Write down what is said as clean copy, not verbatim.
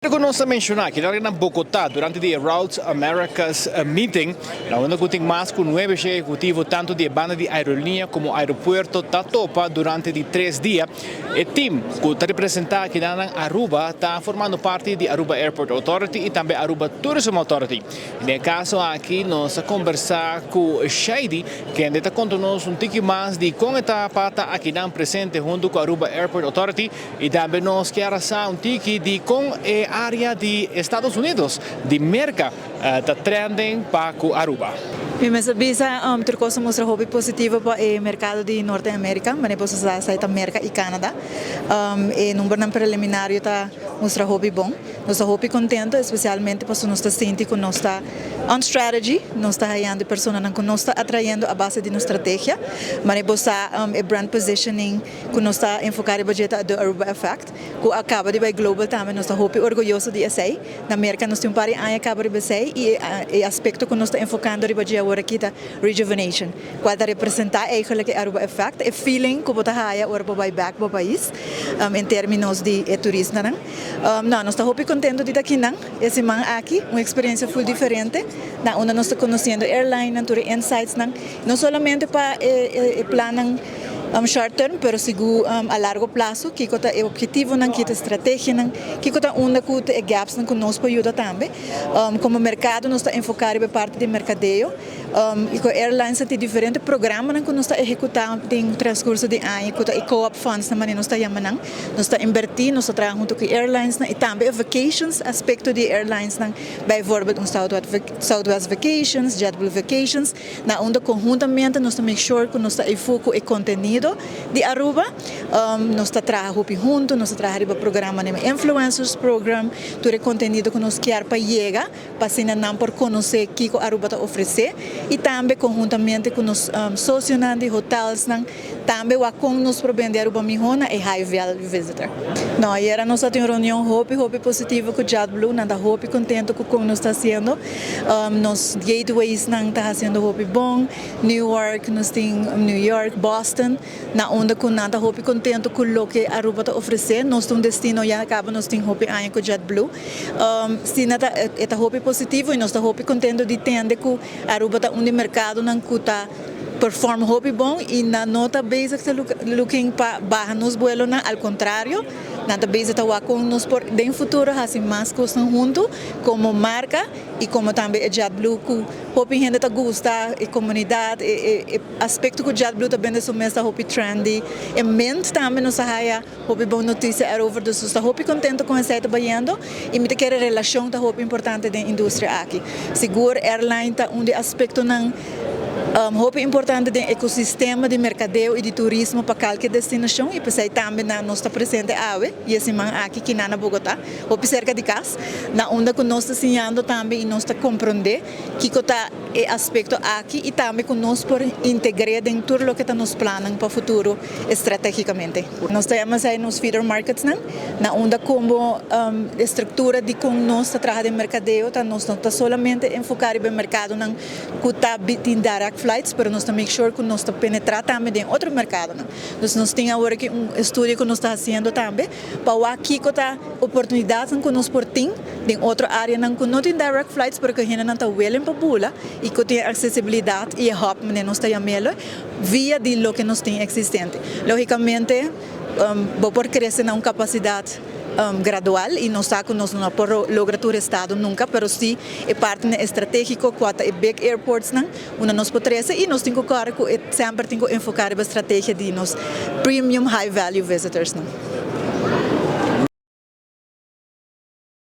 Nós mencionar que em Bogotá, durante o Norte America meeting, onde contém mais com 9 executivos, tanto de banda de aerolínea como aeroporto, está topa durante 3 dias. O time que está representado aqui na Aruba está formando parte de Aruba Airport Authority e também Aruba Tourism Authority. No caso aqui, nós vamos conversar com Sjeidy, que está contando-nos pouquinho mais de como está a pata aqui na presente junto com a Aruba Airport Authority e também nós queremos saber pouquinho de como é área de Estados Unidos, de Merca, está trending para Aruba. Mas bisa turcosa mostra hobby positivo para o mercado de Norte America, mas depois sai Merca e Canadá. E número preliminar está mostra hobby bom. Nós hobby contento, especialmente porque nós está sentindo que nós está on strategy, nós está ganhando pessoas que nós está atraindo a base de nossa estratégia, mas depois o brand positioning que nós está enfocado budget do Aruba Effect, que acaba de vai global também nós está hobby orgulhoso de essa. Na Merca nós temos pari acaba de ser e aspecto que nós está enfocando de budget agora aqui está rejuvenation, qual está representar eigenlijk Aruba Effect, e feeling que bota haya ora vai back para o país, em termos de turismo não, nós está hobby contento de aqui não, esse man aqui, uma experiência full diferente, onde nós está conhecendo airline, insights não somente para planan short term, pero sigo a largo prazo, que é o objetivo, que é a estratégia, que é onde que gaps que nos ajuda também. Como mercado, nós estamos enfocados na parte de mercadeio, e com airlines tem diferentes programas que nós estamos executando no transcurso de ano, e co-op funds, nós estamos chamando, nós estamos invertindo, nós estamos trabalhando junto com airlines, e também vacations, aspecto de airlines, bijvoorbeeld Southwest Vacations, JetBlue Vacations, onde conjuntamente nós estamos make sure que nós estamos enfocados em conteúdo de Aruba, nós está trabalhando junto, nós está trabalhando no programa de influencers program, todo o conteúdo que nós queremos para chegar, para se não por conhecer o que Aruba está oferecendo, e também conjuntamente com os sócios de hotels, também o que nos provém de Aruba Mijona é high value visitor. Não, era nós temos uma reunião hobby positiva com o JetBlue, nada hobby contento com como nós está sendo, nos gateways está fazendo hobby bom, New York, Boston, na onda com nada hobby contento com o que Aruba está oferecendo, nós temos destino já acaba nós temos hobby aí com JetBlue, se nada é hobby positivo e nós está hobby contento de entender que Aruba está mercado não está perform hobby bom e na nota base que looking para barra nos vuelo ao contrário, nada base está com nos por de futuro assim mais coisas junto como marca e como também a JetBlue que hobby gente está gosta e comunidade e aspecto que o JetBlue também é somesta hobby trendy e mente também nos haya hobby bom notícia é over dos está hobby contento com essa trabalhando e me quer relação tá hobby importante da indústria aqui seguro airline tá aspecto não hobby importante do ecossistema de mercadeo e de turismo para qualquer destinação e pensei também na nós está presente e esse man aqui que na Bogotá hobby cerca de casa na onda que nós está ensinando também e nós está compreender que está aspecto aqui e também que nós por integrar em tudo o que está nos planando para o futuro estrategicamente nós temos aí nos feeder markets na onda como estrutura de como nós está trabalhando em mercadeo nós não está solamente enfocado no mercado não que está direct flights, pero nós também make sure que nós penetrar também em outro mercado. Nós temos agora aqui estudo que nós está fazendo também para aqui que está oportunidades que nós por tem em outra área que não tem direct flights, porque a gente não está willing para bula e que tem acessibilidade e hub nós está chamando via de lo que nós tem existente. Logicamente, vou por crescer na capacidade gradual e não está que nós não podemos lograr o estado nunca, mas sim é parte estratégico quanto a big airports onde nós podemos e nós temos que sempre enfocar a estratégia de nos premium high value visitors